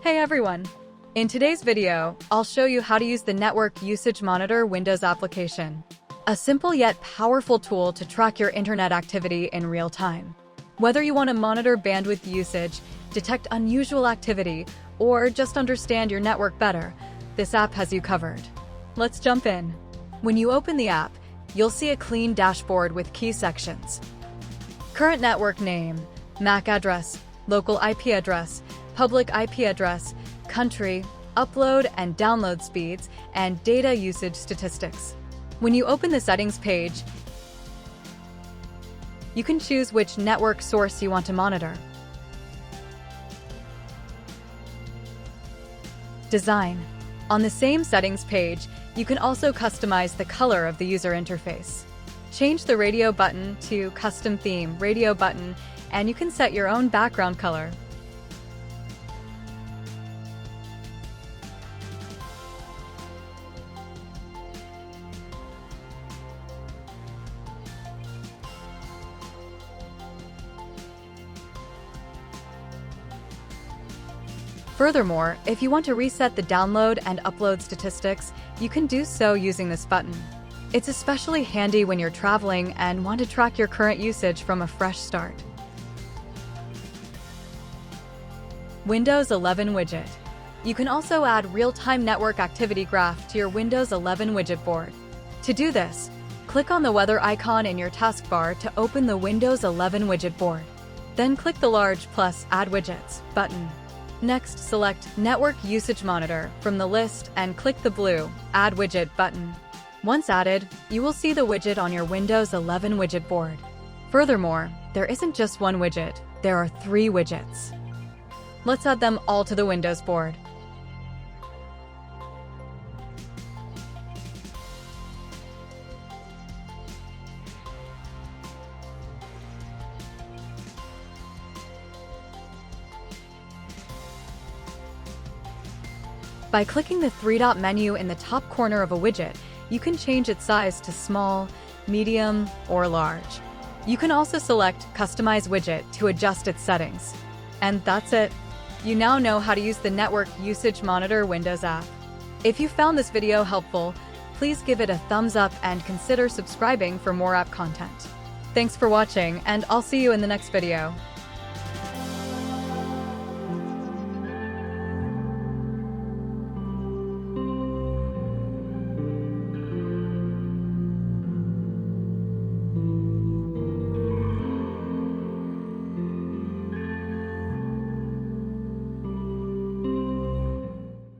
Hey everyone! In today's video, I'll show you how to use the Network Usage Monitor Windows application, a simple yet powerful tool to track your internet activity in real time. Whether you want to monitor bandwidth usage, detect unusual activity, or just understand your network better, this app has you covered. Let's jump in. When you open the app, you'll see a clean dashboard with key sections. Current network name, MAC address, local IP address, public IP address, country, upload and download speeds, and data usage statistics. When you open the settings page, you can choose which network source you want to monitor. Design. On the same settings page, you can also customize the color of the user interface. Change the radio button to Custom Theme Radio button, and you can set your own background color. Furthermore, if you want to reset the download and upload statistics, you can do so using this button. It's especially handy when you're traveling and want to track your current usage from a fresh start. Windows 11 widget. You can also add real-time network activity graph to your Windows 11 widget board. To do this, click on the weather icon in your taskbar to open the Windows 11 widget board. Then click the large plus Add Widgets button. Next, select Network Usage Monitor from the list and click the blue Add Widget button. Once added, you will see the widget on your Windows 11 widget board. Furthermore, there isn't just one widget, there are 3 widgets. Let's add them all to the Windows board. By clicking the 3-dot menu in the top corner of a widget, you can change its size to small, medium, or large. You can also select Customize Widget to adjust its settings. And that's it. You now know how to use the Network Usage Monitor Windows app. If you found this video helpful, please give it a thumbs up and consider subscribing for more app content. Thanks for watching, and I'll see you in the next video.